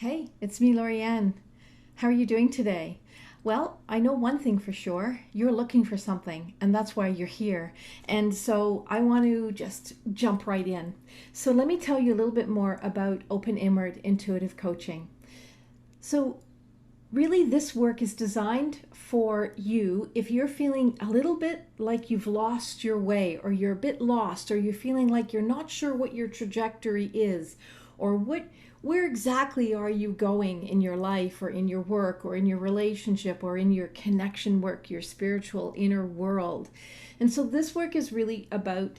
Hey, it's me, Laurie. How are you doing today? Well, I know one thing for sure. You're looking for something, and that's why you're here. And so I want to just jump right in. So let me tell you a little bit more about Open Inward Intuitive Coaching. So really, this work is designed for you if you're feeling a little bit like you've lost your way, or you're a bit lost, or you're feeling like you're not sure what your trajectory is, or where exactly are you going in your life, or in your work, or in your relationship, or in your connection work, your spiritual inner world. And so this work is really about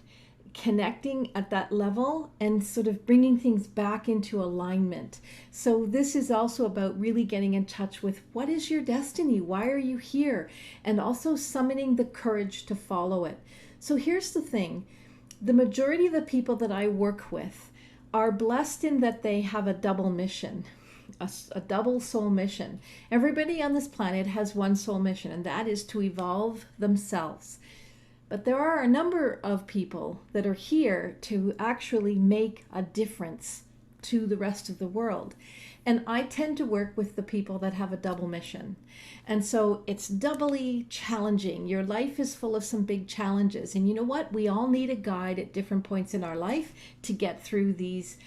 connecting at that level and sort of bringing things back into alignment. So this is also about really getting in touch with what is your destiny? Why are you here? And also summoning the courage to follow it. So here's the thing. The majority of the people that I work with are blessed in that they have a double mission, a double soul mission. Everybody on this planet has one soul mission, and that is to evolve themselves. But there are a number of people that are here to actually make a difference to the rest of the world. And I tend to work with the people that have a double mission. And so it's doubly challenging. Your life is full of some big challenges. And you know what? We all need a guide at different points in our life to get through these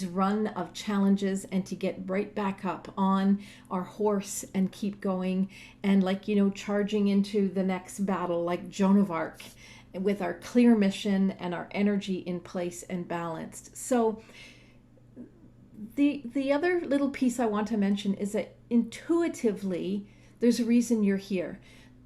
run of challenges and to get right back up on our horse and keep going and, like, charging into the next battle like Joan of Arc, with our clear mission and our energy in place and balanced. So the other little piece I want to mention is that intuitively, there's a reason you're here.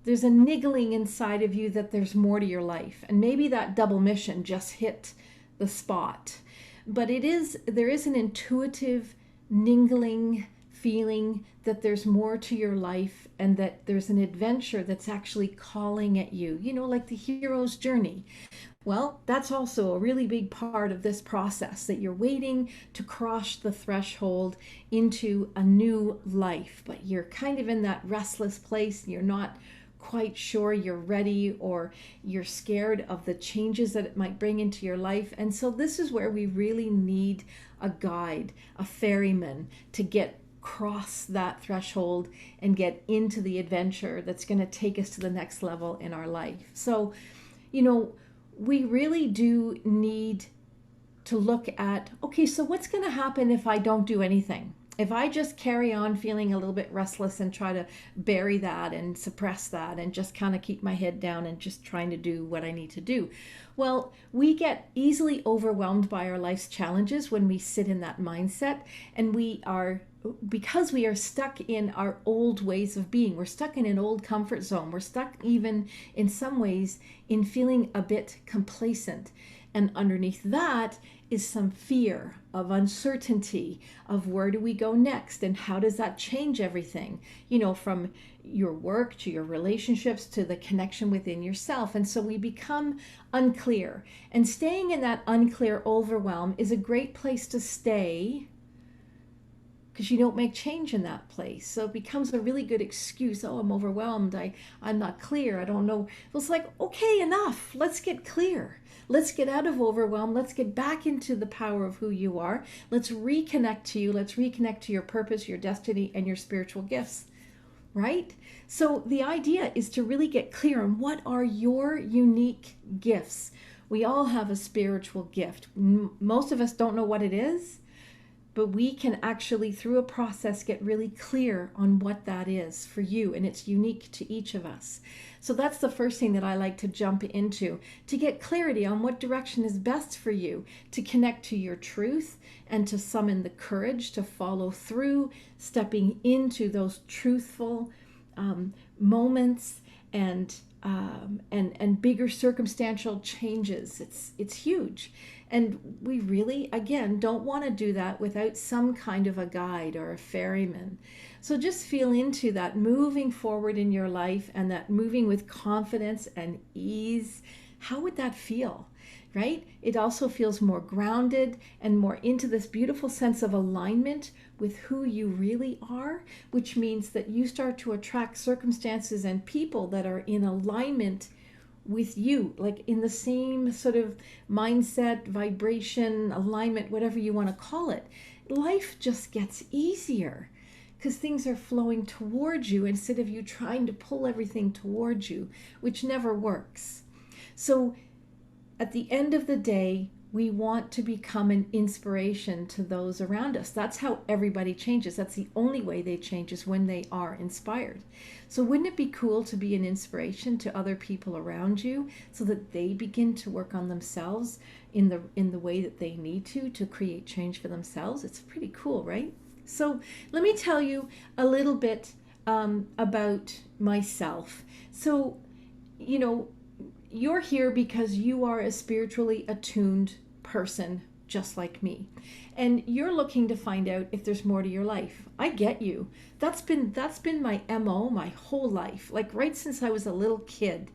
There's a niggling inside of you that there's more to your life. And maybe that double mission just hit the spot. But there is an intuitive niggling feeling that there's more to your life and that there's an adventure that's actually calling at you, like the hero's journey. Well, that's also a really big part of this process, that you're waiting to cross the threshold into a new life, but you're kind of in that restless place. You're not quite sure you're ready, or you're scared of the changes that it might bring into your life. And so this is where we really need a guide, a ferryman, to get cross that threshold and get into the adventure that's going to take us to the next level in our life. So, we really do need to look at, okay, so what's going to happen if I don't do anything? If I just carry on feeling a little bit restless and try to bury that and suppress that and just kind of keep my head down and just trying to do what I need to do. Well, we get easily overwhelmed by our life's challenges when we sit in that mindset, and because we are stuck in our old ways of being. We're stuck in an old comfort zone. We're stuck even in some ways in feeling a bit complacent. And underneath that is some fear of uncertainty of where do we go next, and how does that change everything, from your work to your relationships to the connection within yourself. And so we become unclear, and staying in that unclear overwhelm is a great place to stay, because you don't make change in that place. So it becomes a really good excuse. Oh, I'm overwhelmed. I'm not clear. I don't know. It's like, okay, enough. Let's get clear. Let's get out of overwhelm. Let's get back into the power of who you are. Let's reconnect to you. Let's reconnect to your purpose, your destiny, and your spiritual gifts, right? So the idea is to really get clear on what are your unique gifts. We all have a spiritual gift. Most of us don't know what it is, but we can actually, through a process, get really clear on what that is for you, and it's unique to each of us. So that's the first thing that I like to jump into, to get clarity on what direction is best for you, to connect to your truth and to summon the courage to follow through, stepping into those truthful moments and bigger circumstantial changes. It's huge. And we really, again, don't want to do that without some kind of a guide or a ferryman. So just feel into that moving forward in your life, and that moving with confidence and ease. How would that feel? Right? It also feels more grounded and more into this beautiful sense of alignment with who you really are, which means that you start to attract circumstances and people that are in alignment with you, like in the same sort of mindset, vibration, alignment, whatever you want to call it. life just gets easier because things are flowing towards you instead of you trying to pull everything towards you, which never works. So at the end of the day, we want to become an inspiration to those around us. That's how everybody changes. That's the only way they change, is when they are inspired. So wouldn't it be cool to be an inspiration to other people around you so that they begin to work on themselves in the way that they need to create change for themselves? It's pretty cool, right? So let me tell you a little bit about myself. So, you're here because you are a spiritually attuned person just like me, and you're looking to find out if there's more to your life. I get you. That's been my MO my whole life, like right since I was a little kid.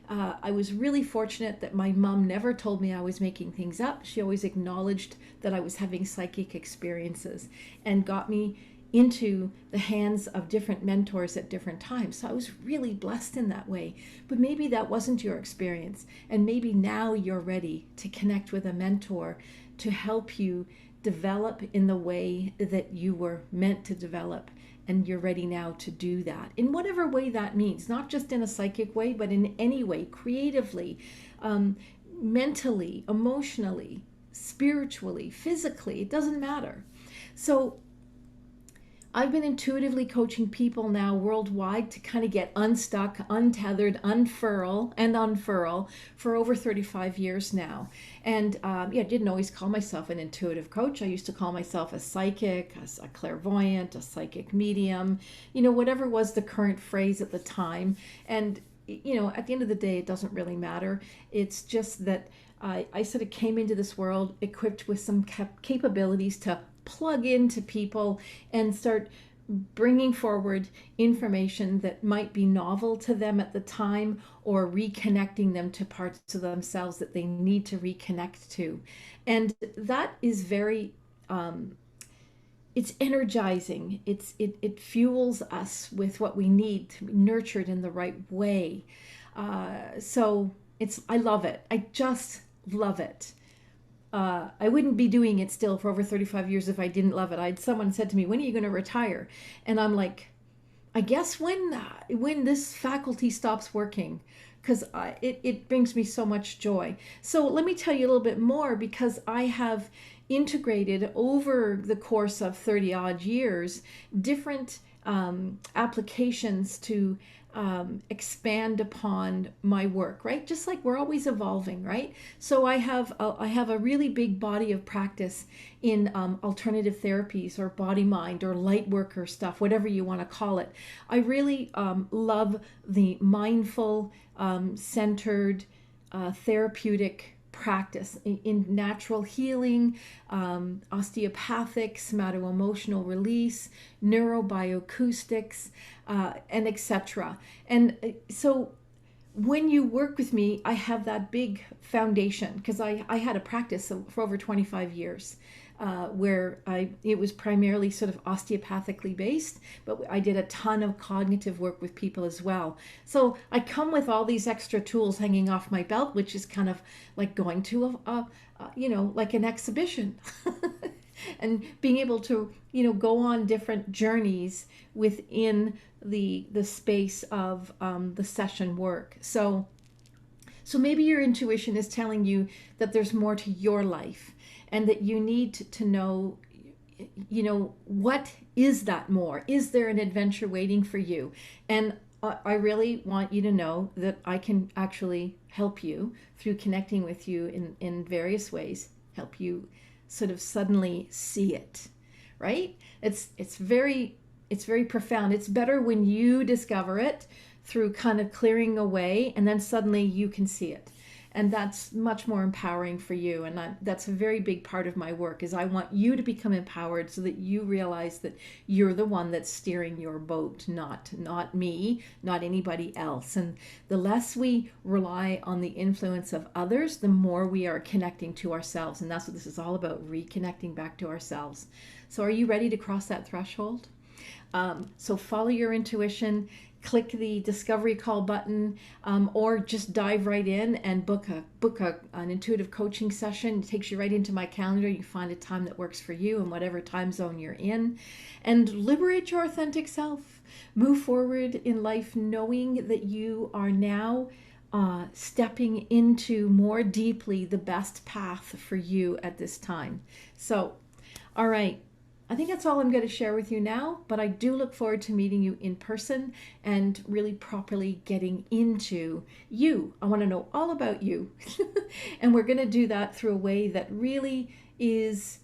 I was really fortunate that my mom never told me I was making things up. She always acknowledged that I was having psychic experiences and got me into the hands of different mentors at different times. So I was really blessed in that way. But maybe that wasn't your experience. And maybe now you're ready to connect with a mentor to help you develop in the way that you were meant to develop. And you're ready now to do that in whatever way that means, not just in a psychic way, but in any way, creatively, mentally, emotionally, spiritually, physically. It doesn't matter. So I've been intuitively coaching people now worldwide to kind of get unstuck, untethered, unfurl for over 35 years now. And I didn't always call myself an intuitive coach. I used to call myself a psychic, a clairvoyant, a psychic medium, whatever was the current phrase at the time. And, at the end of the day, it doesn't really matter. It's just that I sort of came into this world equipped with some capabilities to plug into people and start bringing forward information that might be novel to them at the time, or reconnecting them to parts of themselves that they need to reconnect to. And that is very it's energizing. It fuels us with what we need to be nurtured in the right way. So I love it. I just love it. I wouldn't be doing it still for over 35 years if I didn't love it. Someone said to me, when are you going to retire? And I'm like, I guess when this faculty stops working, because it brings me so much joy. So let me tell you a little bit more, because I have integrated over the course of 30 odd years different applications to expand upon my work, right? Just like we're always evolving, right? So I have a really big body of practice in alternative therapies, or body mind, or light worker stuff, whatever you want to call it. I really love the mindful, centered, therapeutic practice in natural healing, osteopathic, somato-emotional release, neurobioacoustics, and etc. And so when you work with me, I have that big foundation, because I had a practice for over 25 years where it was primarily sort of osteopathically based, but I did a ton of cognitive work with people as well. So I come with all these extra tools hanging off my belt, which is kind of like going to like an exhibition. And being able to, go on different journeys within the space of the session work. So maybe your intuition is telling you that there's more to your life, and that you need to know, what is that more? Is there an adventure waiting for you? And I really want you to know that I can actually help you through connecting with you in various ways, help you sort of suddenly see it, right? It's very profound. It's better when you discover it through kind of clearing away, and then suddenly you can see it. And that's much more empowering for you. And that's a very big part of my work, is I want you to become empowered so that you realize that you're the one that's steering your boat, not me, not anybody else. And the less we rely on the influence of others, the more we are connecting to ourselves. And that's what this is all about, reconnecting back to ourselves. So are you ready to cross that threshold? So follow your intuition, click the discovery call button, or just dive right in and book an intuitive coaching session. It takes you right into my calendar. You find a time that works for you in whatever time zone you're in, and liberate your authentic self. Move forward in life knowing that you are now stepping into more deeply the best path for you at this time. So, all right. I think that's all I'm going to share with you now, but I do look forward to meeting you in person and really properly getting into you. I want to know all about you. And we're going to do that through a way that really is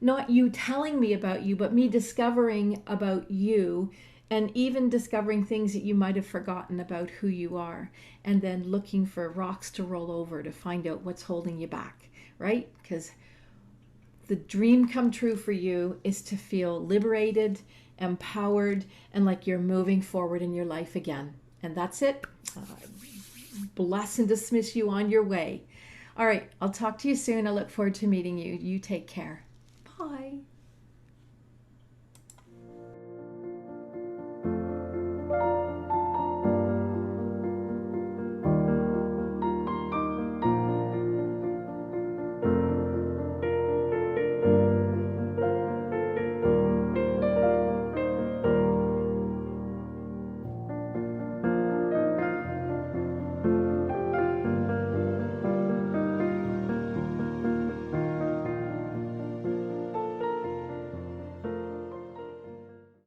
not you telling me about you, but me discovering about you, and even discovering things that you might have forgotten about who you are, and then looking for rocks to roll over to find out what's holding you back, right? Because the dream come true for you is to feel liberated, empowered, and like you're moving forward in your life again. And that's it. Bless and dismiss you on your way. All right, I'll talk to you soon. I look forward to meeting you. You take care. Bye.